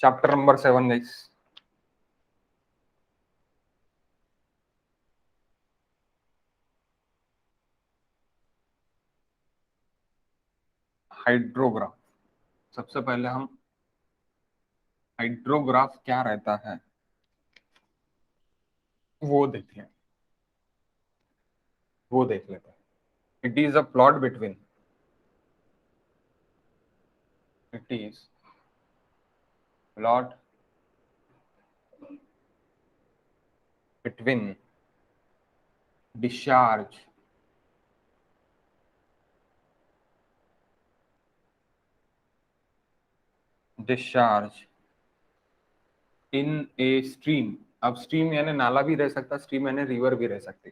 Chapter number 7 guys. Hydrograph. सबसे पहले हम हाइड्रोग्राफ क्या रहता है वो देखिए, वो देख लेते हैं। It is a plot between, it is plot between discharge discharge in a stream. अब स्ट्रीम यानी नाला भी रह सकता, स्ट्रीम यानी रिवर भी रह सकती।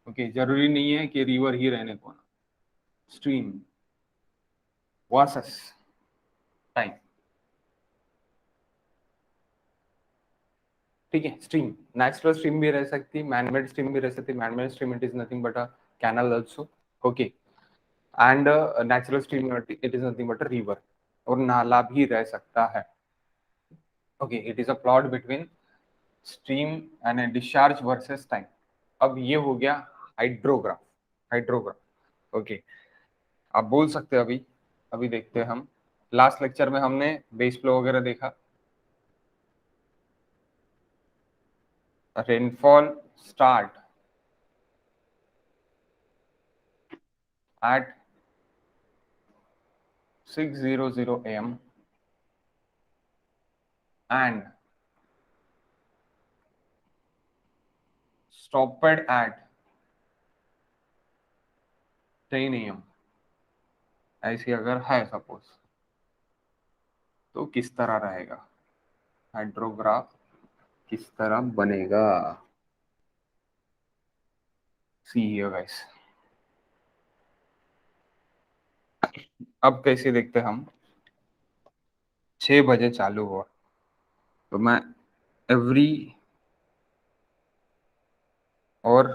ओके, जरूरी नहीं है कि रिवर ही रहने को। स्ट्रीम वर्सेस टाइम, ठीक है। स्ट्रीम नेचुरल स्ट्रीम भी रह सकती, मैनमेड स्ट्रीम भी रह सकती। Manmade stream it is nothing but a canal also, okay. And natural stream it is nothing but a river, और नाला भी रह सकता है। Okay, it is a plot between stream and discharge versus time. अब ये हो गया हाइड्रोग्राफ। Hydrograph, okay. आप बोल सकते हैं अभी, अभी देखते हैं हम। लास्ट लेक्चर में हमने बेस फ्लो वगैरह देखा। Rainfall start at 6:00 AM and stopped at 10 AM। ऐसी अगर है सपोज, तो किस तरह रहेगा हाइड्रोग्राफ, किस तरह बनेगा। See here guys. अब कैसे देखते हैं हम। 6 बजे चालू हुआ, तो मैं एवरी, और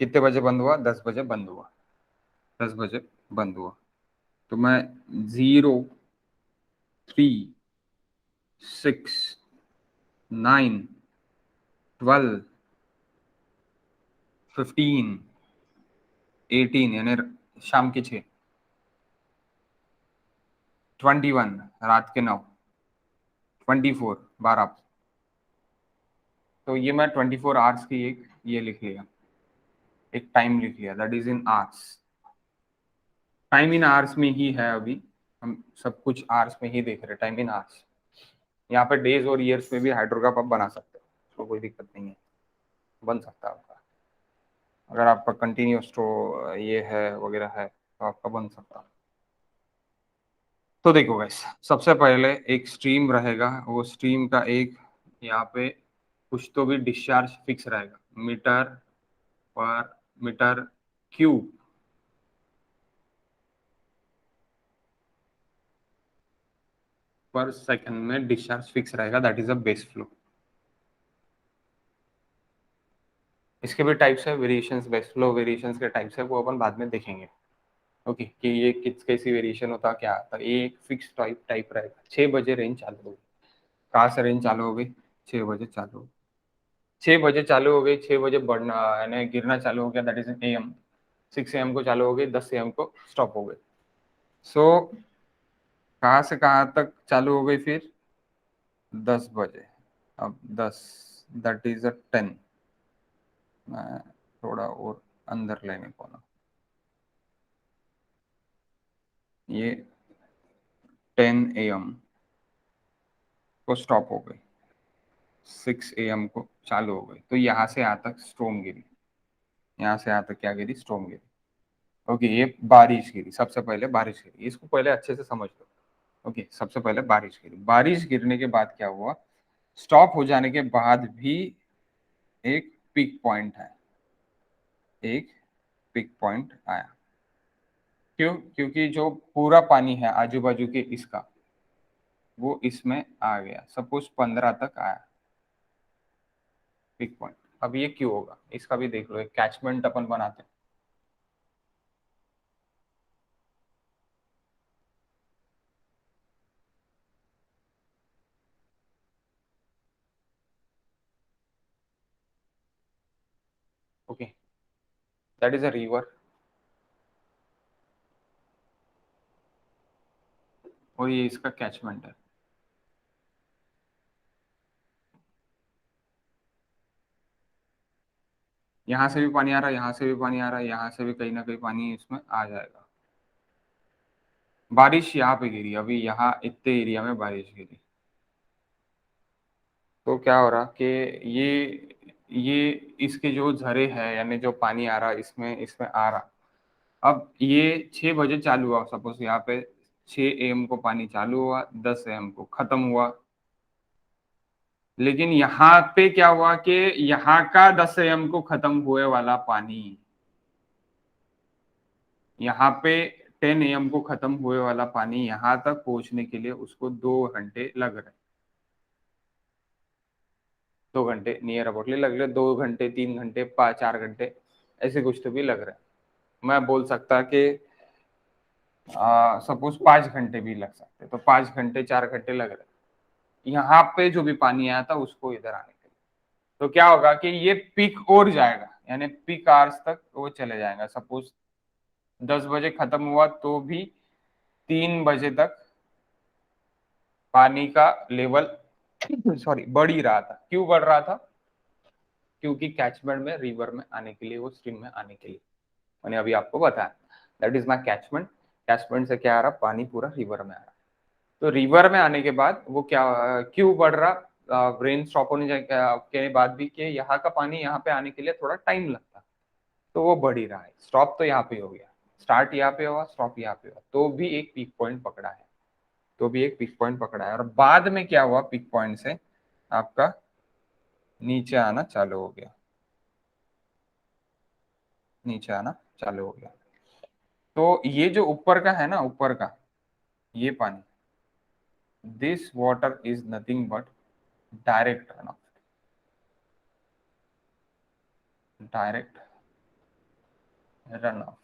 कितने बजे बंद हुआ, 10 बजे बंद हुआ, 10 बजे बंद हुआ। तो मैं 0, 3, 6, 9, 12, 15, 18 यानी शाम के 6, 21 रात के 9, 24 12। तो ये मैं 24 आवर्स की एक ये लिख लिया, एक टाइम लिख लिया, that is in hours. Time in hours में ही है अभी, हम सब कुछ आवर्स में ही देख रहे, टाइम इन आवर्स। यहाँ पे डेज और ईयर्स में भी हाइड्रोग्राफ आप बना सकते हो, तो कोई दिक्कत नहीं है, बन सकता है आपका। अगर आपका कंटिन्यूस तो ये है वगैरह है, तो आपका बन सकता है। तो देखो गाइस, सबसे पहले एक स्ट्रीम रहेगा, वो स्ट्रीम का एक यहाँ पे कुछ तो भी डिस्चार्ज फिक्स रहेगा, मीटर पर मीटर क्यूब पर सेकंड में डिस्चार्ज फिक्स रहेगा, that is a base flow. इसके भी टाइप्स है, वेरिएशंस, बेस फ्लो वेरिएशंस के टाइप्स है, वो अपन बाद में देखेंगे। ओके, कि ये किस कैसी वेरिएशन होता, क्या आता। ये एक फिक्स टाइप रहेगा। 6 बजे रेंज चालू होगी। कहाँ से रेंज चालू हो गई, 6 बजे चालू हो, 6 बजे चालू हो गई, 6 बजे बढ़ना यानी गिरना चालू हो गया, दैट इज AM। 6 AM को चालू हो गई, 10 AM को स्टॉप हो गई। सो कहाँ से कहाँ तक चालू हो गई फिर, 10 बजे। अब 10, दैट इज अ 10। मैं थोड़ा और अंदर लेने को ना, ये 10 AM को स्टॉप हो गई, 6 AM को चालू हो गई। तो यहाँ से यहाँ तक स्ट्रोम गिरी, यहाँ से यहाँ तक क्या गिरी, स्ट्रोम गिरी। ओके, ये बारिश गिरी, सबसे पहले बारिश गिरी, इसको पहले अच्छे से समझ लो। ओके, सबसे पहले बारिश गिरी, बारिश गिरने के बाद क्या हुआ, स्टॉप हो जाने के बाद भी एक पिक पॉइंट है, एक पिक पॉइंट आया। क्यों, क्योंकि जो पूरा पानी है आजू बाजू के इसका, वो इसमें आ गया, सपोज 15 तक आया पिक पॉइंट। अब ये क्यों होगा, इसका भी देख लो। एक कैचमेंट अपन बनाते हैं, okay, that is a river, और ये इसका कैचमेंट है। यहाँ से भी पानी आ रहा है, यहाँ से भी पानी आ रहा है, यहाँ से भी कहीं ना कहीं पानी इसमें आ जाएगा। बारिश यहाँ पे गिरी, अभी यहाँ इतने एरिया में बारिश गिरी, तो क्या हो रहा कि ये इसके जो झरे है, यानी जो पानी आ रहा इसमें इसमें आ रहा। अब ये 6 बजे चालू हुआ, सपोज यहाँ पे 6 AM को पानी चालू हुआ, 10 AM को खत्म हुआ। लेकिन यहाँ पे क्या हुआ कि यहाँ का 10 AM को खत्म हुए वाला पानी यहाँ पे 10 AM को खत्म हुए वाला पानी यहाँ तक पहुंचने के लिए उसको 2 घंटे लग रहे। 2 घंटे नियर अबाउटली लग रहे, 2 घंटे, 3 घंटे, 4 घंटे, ऐसे कुछ तो भी लग रहा है। मैं बोल सकता कि सपोज 5 घंटे भी लग सकते, तो 5 घंटे 4 घंटे लग रहे यहाँ पे जो भी पानी आया था उसको इधर आने के लिए। तो क्या होगा कि ये पीक और जाएगा, यानी पीक आवर्स तक वो चले जाएगा। सपोज 10 बजे खत्म हुआ तो भी 3 बजे तक पानी का लेवल सॉरी बढ़ ही रहा था। क्यों बढ़ रहा था? क्योंकि कैचमेंट में, रिवर में आने के लिए, वो स्ट्रीम में आने के लिए मैंने अभी आपको बताया, that is my catchment. Catchment से क्या आ रहा, पानी पूरा रिवर में आ रहा। तो रिवर में आने के बाद वो क्या, क्यों बढ़ रहा, रेन स्टॉप होने के बाद भी कि यहाँ का पानी यहाँ पे आने के लिए थोड़ा टाइम लगता, तो वो बढ़ ही रहा है। स्टॉप तो यहाँ पे हो गया, स्टार्ट यहाँ पे हुआ, स्टॉप यहाँ पे हुआ, तो भी एक पीक पॉइंट पकड़ा है, तो भी एक पीक पॉइंट पकड़ा है। और बाद में क्या हुआ, पीक पॉइंट से आपका नीचे आना चालू हो गया, नीचे आना चालू हो गया। तो ये जो ऊपर का है ना, ऊपर का ये पानी, this water is nothing but direct run of, direct run of.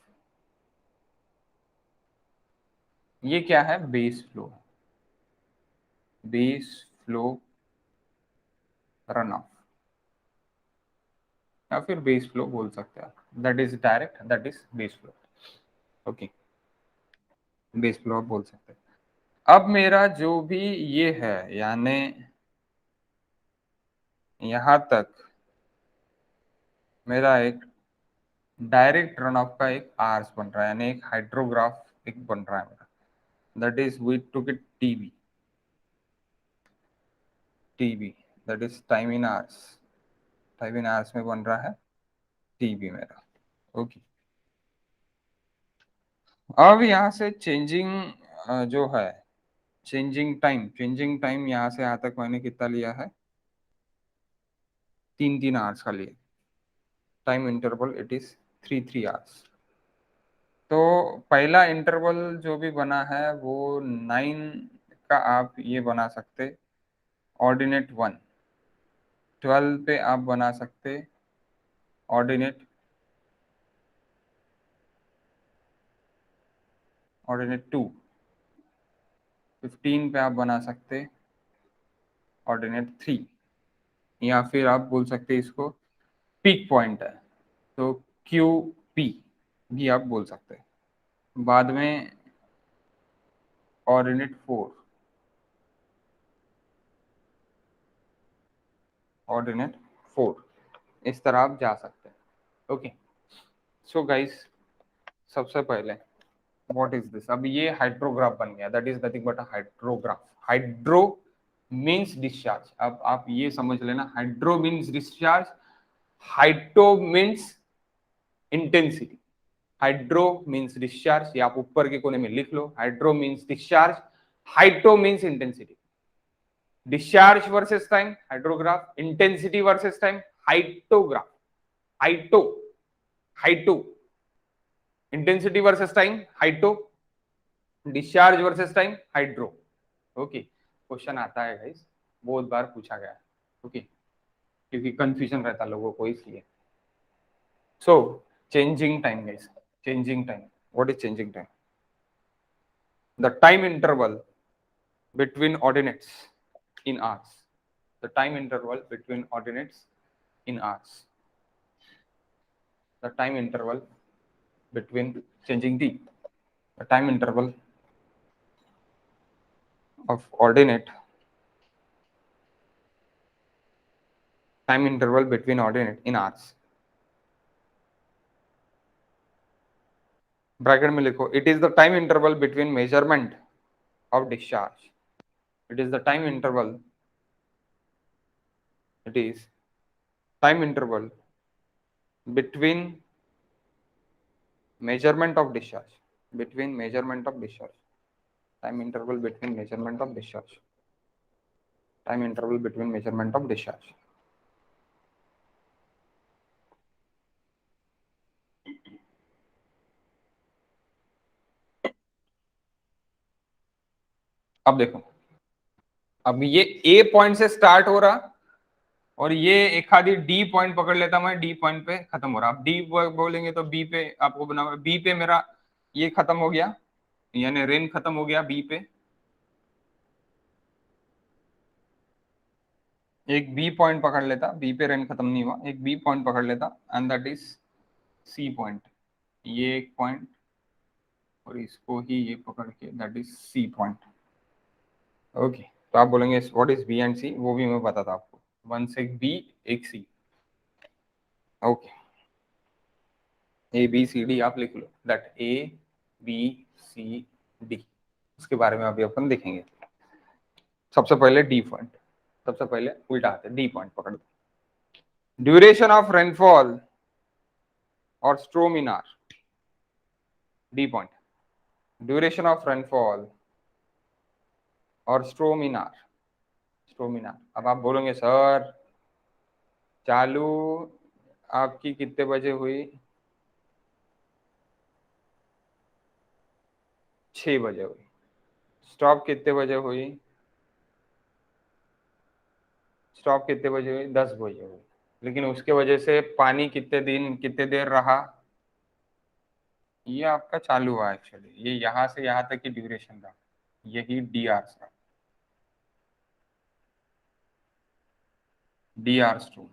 ये क्या है, base flow, base flow run of, या फिर बेस फ्लो बोल सकते हैं। That is direct, that is base flow. Okay, base flow आप बोल सकते हैं। अब मेरा जो भी ये है, यानी यहां तक मेरा एक डायरेक्ट रन ऑफ का एक आर्स बन रहा है, यानी एक हाइड्रोग्राफ एक बन रहा है मेरा। That is we took it TB, TB that is time in hours, time in hours में बन रहा है टीबी मेरा। ओके, अब यहाँ से चेंजिंग जो है, चेंजिंग टाइम यहाँ से यहाँ तक मैंने कितना लिया है, 3 3 आवर्स का लिया। Time interval it is 3 3 hours. तो पहला इंटरवल जो भी बना है वो 9 का आप ये बना सकते ऑर्डिनेट 1, 12 पे आप बना सकते ऑर्डिनेट ऑर्डिनेट 2, 15 पे आप बना सकते ऑर्डिनेट 3, या फिर आप बोल सकते इसको पीक पॉइंट है तो क्यू पी भी आप बोल सकते हैं। बाद में ऑर्डिनेट 4, ऑर्डिनेट 4, इस तरह आप जा सकते हैं। ओके, सो गाइस, सबसे पहले व्हाट इज दिस, अब ये हाइड्रोग्राफ बन गया, that is nothing but a hydrograph. Hydro means discharge. अब आप ये समझ लेना, hydro means discharge, hyeto means intensity. Hydro means discharge, ये आप ऊपर के कोने में लिख लो, hydro means discharge, hyeto means intensity. Discharge versus time hydrograph, intensity versus time hyetograph. Hyeto, hyeto, intensity versus time hyeto, discharge versus time hydro. Okay, question आता है गाइस, बहुत बार पूछा गया है। ओके, क्योंकि कंफ्यूजन रहता लोगों को, इसलिए। So changing time guys, changing time, what is changing time? The time interval between ordinates in hours, the time interval between ordinates in hours. the time interval between changing the time interval of ordinate time interval between ordinate in hours. Bracket में लिखो, it is the time interval between measurement of discharge. It is the time interval. It is time interval between measurement of discharge. Between measurement of discharge. Time interval between measurement of discharge. Time interval between measurement of discharge. अब देखो, अब ये ए point से start हो रहा और ये एक आधी डी पॉइंट पकड़ लेता, मैं डी पॉइंट पे खत्म हो रहा। अब डी बोलेंगे तो बी पे आपको बना, बी पे मेरा ये खत्म हो गया, यानी रेन खत्म हो गया बी पे। एक बी पॉइंट पकड़ लेता, बी पे रेन खत्म नहीं हुआ, एक बी पॉइंट पकड़ लेता and that is C point. ये एक पॉइंट और इसको ही ये पकड़ के that is C point. Okay, तो आप बोलेंगे what is B and C, वो भी मैं बताता आपको। वन से एक बी एक C. Okay, A B C D आप लिख लो, that A B C D, उसके बारे में अभी अपन देखेंगे। सबसे पहले डी पॉइंट, सबसे पहले उल्टा आते, डी पॉइंट पकड़ दो। ड्यूरेशन ऑफ रेनफॉल और स्ट्रोम इन are. D point, duration of rainfall और स्ट्रोम इन आर। स्ट्रोम in are. अब आप बोलोगे सर चालू आपकी कितने बजे हुई? 6 बजे हुई। स्टॉप कितने बजे हुई? स्टॉप कितने बजे हुई? 10 बजे हुई। लेकिन उसके वजह से पानी कितने दिन कितने देर रहा? ये आपका चालू हुआ एक्चुअली, ये यहाँ से यहाँ तक की ड्यूरेशन था, यही डी आर था, डी आर स्ट्रोम।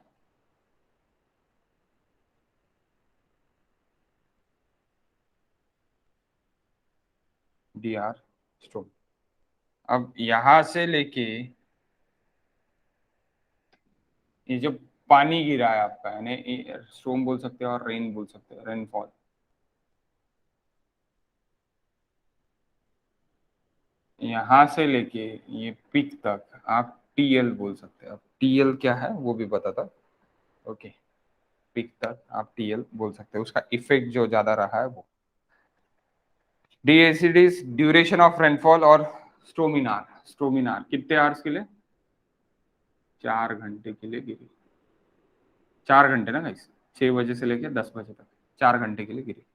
D R स्ट्रोम। अब यहां से लेके ये जो पानी गिरा है आपका, यानी स्ट्रोम बोल सकते हो और रेन बोल सकते हो, रेनफॉल। यहां से लेके ये पिक तक आप टीएल बोल सकते हो। टीएल क्या है वो भी बता था। ओके, पिक तक आप टीएल बोल सकते हो, उसका इफेक्ट जो ज्यादा रहा है वो। डीएसीडीज ड्यूरेशन ऑफ रेनफॉल और स्ट्रोमिनार। स्ट्रोमिनार कितने आवर्स के लिए? 4 घंटे के लिए गिरी। 4 घंटे ना गाइस, 6 बजे से लेके 10 बजे तक 4 घंटे के लिए गिरी।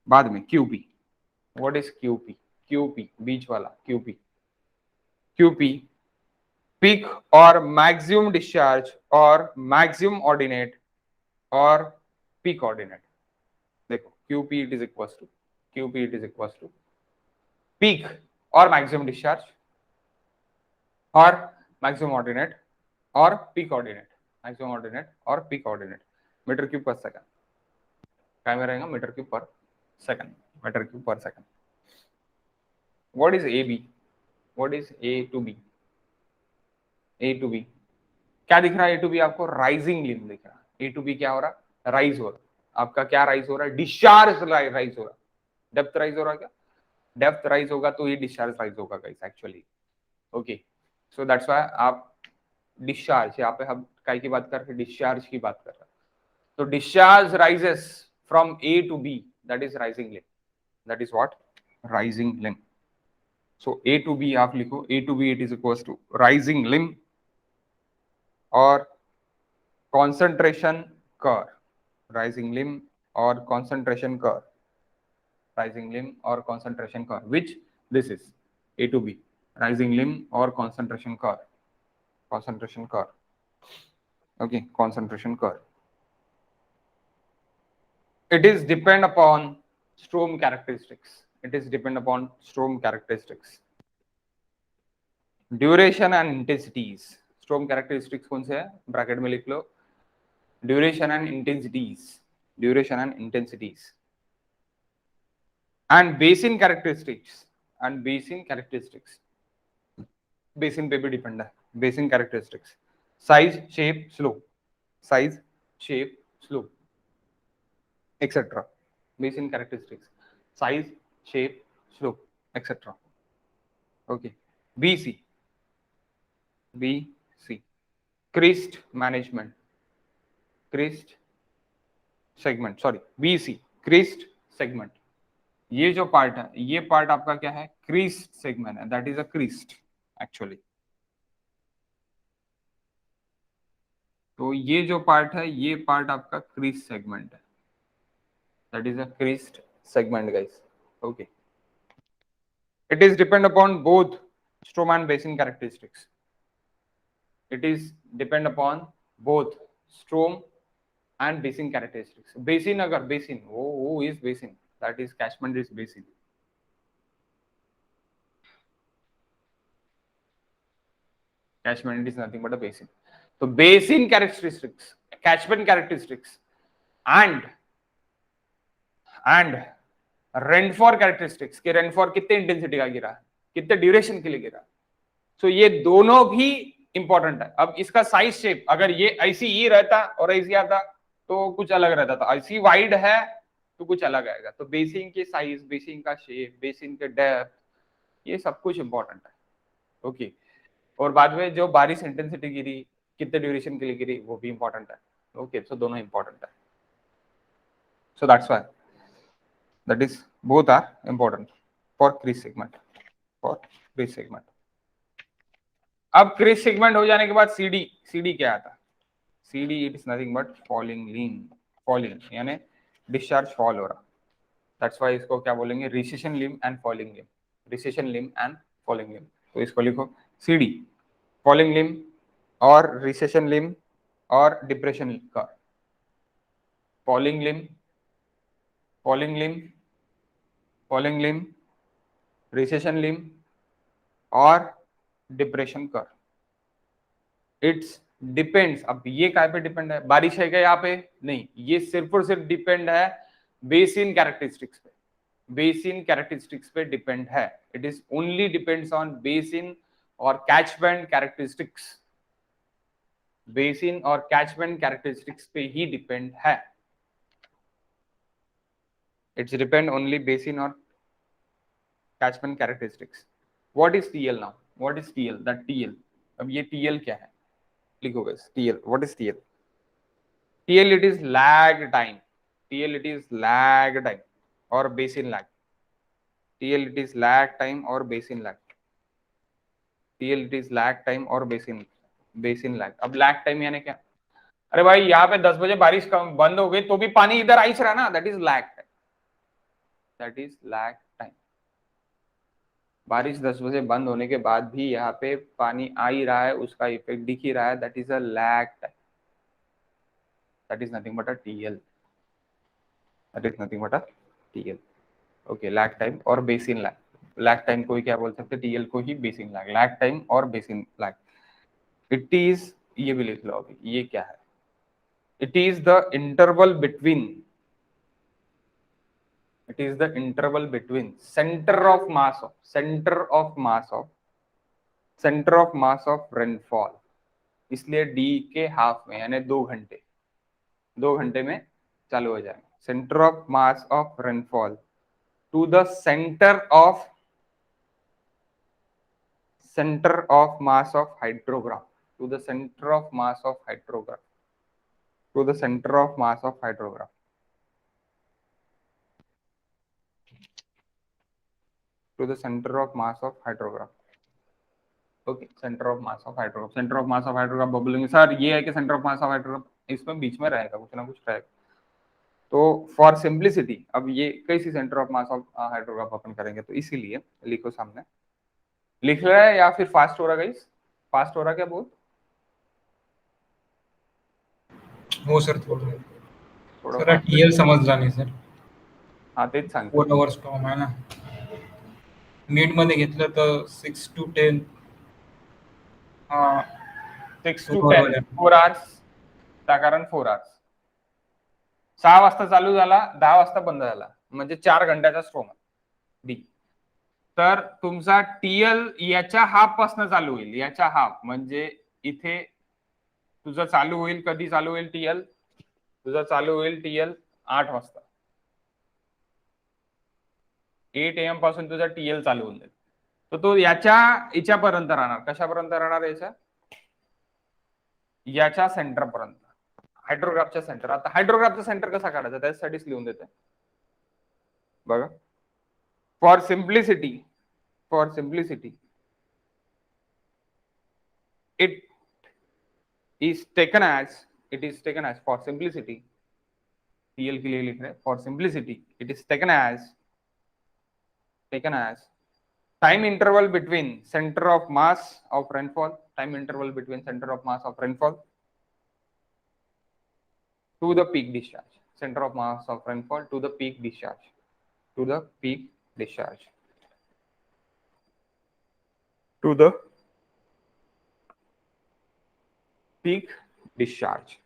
बाद में QP. What is QP? QP बीच वाला क्यूपी। क्यूपी पीक और मैक्सिमम डिस्चार्ज और मैक्सिमम ऑर्डिनेट और पीक ऑर्डिनेट। देखो QP it is equal to, QP it is equal to peak और मैक्सिमम डिस्चार्ज और मैक्सिमम ऑर्डिनेट और पीक ऑर्डिनेट, मैक्सिमम ऑर्डिनेट और peak ordinate. Metre cube per second क्या में रहेगा? Metre cube per second, metre cube per second. What is A B? What is A to B? A to B क्या दिख रहा है? A to B आपको rising limb दिख रहा है। ए टू बी क्या हो रहा है? राइज हो रहा। आपका क्या राइज हो रहा है? डिस्चार्ज राइज हो रहा है। डेप्थ राइज हो रहा है क्या? डेप्थ राइज होगा तो ये डिस्चार्ज राइज होगा guys actually. Okay, so that's why आप डिस्चार्ज, यहाँ पे हम काय की बात कर रहे हैं? डिस्चार्ज की बात कर रहे हैं। तो discharge rises from A to B, that is rising limb, that is what? Rising limb. So A to B आप लिखो, A to B it is equal to rising limb और concentration curve, rising limb or concentration curve, rising limb or concentration curve, which this is A to B, rising limb or concentration curve, concentration curve. Okay, concentration curve. It is depend upon Strom characteristics. It is depend upon Strom characteristics. Duration and intensities. Strom characteristics कौन से है? Bracket में लिख लो, duration and intensities. Duration and intensities and basin characteristics basin पे भी depend है. Basin characteristics, size, shape, slope etcetera. Basin characteristics, size, shape, slope etcetera. Okay. BC crest management, crest segment, sorry BC crest segment. ये जो part है, ये part आपका क्या है? क्रिस्ट सेगमेंट है. That is a crest actually. तो ये जो पार्ट है, ये पार्ट आपका क्रिस्ट सेगमेंट है. That is a crest segment guys. Okay. It is depend upon both storm and basin characteristics. It is depend upon both storm and basin characteristics. Basin agar basin, who is basin? That is catchment is basin. Catchment is nothing but a basin. So basin characteristics, catchment characteristics, and rainfall characteristics कि rainfall कितने intensity का गिरा, कितने duration के लिए गिरा. सो ये दोनों भी इंपॉर्टेंट है. अब इसका साइज शेप, अगर ये ऐसी ही रहता और ऐसी आता तो कुछ अलग रहता था. ऐसी वाइड है तो कुछ अलग आएगा. तो बेसिन के साइज, बेसिन का शेप, बेसिन के डेप्थ, ये सब कुछ इंपॉर्टेंट है. ओके. और बाद में जो बारिश इंटेंसिटी गिरी, कितने ड्यूरेशन के लिए गिरी, वो भी इंपॉर्टेंट है. ओके. सो दोनों इंपॉर्टेंट है. So that's why that is both are important for crease segment. अब क्रीज सेगमेंट हो जाने के बाद सीडी क्या आता? CD it is nothing but fouling यानी डिस्चार्ज फॉल हो रहा. दैट्स व्हाई इसको क्या बोलेंगे? Recession limb and falling limb. तो इसको लिखो सीडी, फॉलिंग लिम्ब और रिसेशन लिम्ब और डिप्रेशन का. फॉलिंग लिम्ब, रिसेशन लिम्ब और डिप्रेशन कर. It's depends. अब ये काय पे डिपेंड है? बारिश है क्या यहाँ पे? नहीं, ये सिर्फ और सिर्फ डिपेंड है बेसिन कैरेक्टरिस्टिक्स पे. बेसिन कैरेक्टरिस्टिक्स पे डिपेंड है. It is only depends on basin और कैचमेंट कैरेक्टरिस्टिक्स. बेसिन और कैचमेंट कैरेक्टरिस्टिक्स पे ही डिपेंड है. इट्स डिपेंड ओनली बेसिन और catchment characteristics. What is TL now? What is TL? That TL. अब ये टीएल क्या है? लिखो guys. TL, what is TL? TL it is lag time. TL it is lag time और basin lag. TL it is lag time और basin lag. TL it is lag time और basin lag. अब lag time यानी क्या? अरे भाई यहाँ पे 10 बजे बारिश बंद हो गई तो भी पानी इधर आई रहा ना. That is lag time. That is lag time. बारिश 10 बजे बंद होने के बाद भी यहाँ पे पानी आ ही रहा है, उसका इफेक्ट दिख ही रहा है. That is a lag time. That is nothing but a TL. Okay. Lag time और बेसिन लैग. लैग टाइम को ही क्या बोल सकते हैं? टीएल को ही बेसिन लैग. लैग टाइम और बेसिन लैग. इट इज, ये भी लिख लो अभी, ये क्या है? It is the interval between centre of mass of rainfall. इसलिए डी के हाफ में यानी 2 घंटे में चालू हो जाएगा. Centre of mass of rainfall to the centre of mass of hydrograph. To the centre of mass of hydrograph. Okay. Centre of mass of hydrograph बोलेंगे सर ये है कि centre of mass of hydrograph इसमें बीच में रहेगा, कुछ ना कुछ रहेगा. तो फॉर सिंप्लिसिटी अब ये कैसी centre of mass of hydrograph अपन करेंगे, तो इसीलिए लिखो सामने. लिख रहा है या फिर फास्ट हो रहा है गाइस? फास्ट हो रहा क्या बहुत? हो सर थोडं सर टीएल समजला नाही सर. हा तेच सांगतो. 4 आवर्स टॉम आहे ना. मिनिट मध्ये घेतलं तर 6 to 10. 6 to 10 4 hours. त्या कारण 4 hours. 6 वाजता चालू झाला, 10 वाजता बंद झाला, म्हणजे 4 घंट्याचा स्ट्रोम डी. तर तुमचा टीएल याच्या हाफ पासून चालू होईल, याच्या हाफ म्हणजे इथे तुझं चालू होईल, कधी चालू होईल टीएल, तुझं चालू होईल टीएल 8 वाजता. 8 AM पासून तुझा टीएल चालू होईल. तर तो याच्यापर्यंत राहणार. कशापर्यंत राहणार? याच्या सेंटर पर्यंत, हायड्रोग्राफच्या सेंटर. आता हायड्रोग्राफचा सेंटर कसा काढायचा त्यासाठीच लिहून देते बघा. For simplicity it is taken as for simplicity, TL के लिए लिख रहे हैं, for simplicity it is taken as time interval between center of mass of rainfall to the peak discharge, center of mass of rainfall to the peak discharge, to the peak discharge.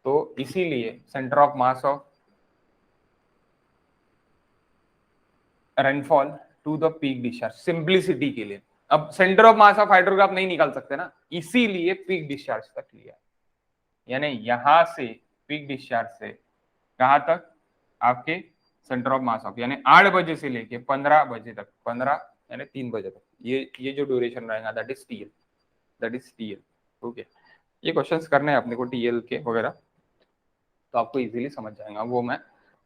तो इसीलिए centre of mass of rainfall to the peak discharge, simplicity के लिए. अब centre of mass of hydrograph नहीं निकाल सकते ना, इसीलिए पीक डिस्चार्ज तक लिया, यानी यहां से पीक डिस्चार्ज से कहां तक? आपके सेंटर ऑफ मास ऑफ, यानी 8 बजे से लेके 15 बजे तक, 15 यानी 3 बजे तक, ये जो ड्यूरेशन रहेगा दैट इज टीएल. ओके, ये क्वेश्चंस करने हैं अपने को टीएल के वगैरह, तो आपको इजीली समझ जाएगा, वो मैं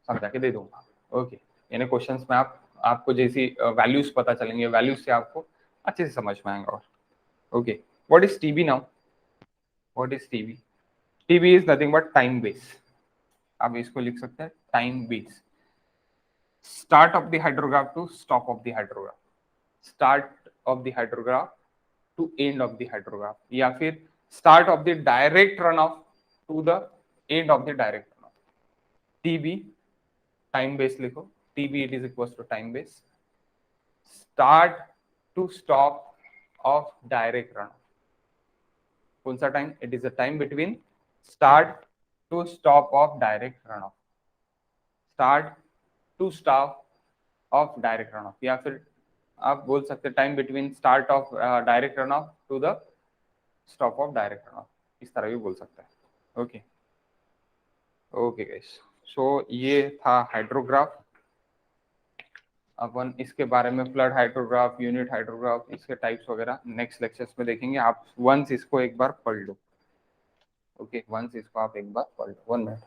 समझा के दे दूंगा. ओके, यानी क्वेश्चंस में आपको जैसी वैल्यूज पता चलेंगे, वैल्यूज से आपको अच्छे से समझ में आएगा. Okay, what is TB now? What is TB? TB is nothing but time base. आप इसको लिख सकते हैं time base. Start of the hydrograph to stop of the hydrograph, start of the hydrograph to end of the hydrograph, या फिर start of the direct run off to the end of the direct run off. TB time base लिखो, TB it is equals to time base. Start to stop of direct runoff. कौन सा time? It is a time between start to stop of direct runoff. Start to stop of direct runoff, या फिर आप बोल सकते time between start of direct runoff to the stop of direct runoff, इस तरह भी बोल सकते हैं. ओके ओके गाइस, सो ये था हाइड्रोग्राफ. अपन इसके बारे में फ्लड हाइड्रोग्राफ, यूनिट हाइड्रोग्राफ, इसके टाइप्स वगैरह नेक्स्ट लेक्चर्स में देखेंगे. आप वंस इसको एक बार पढ़ लो. ओके, वंस इसको आप एक बार पढ़ लो. 1 मिनट.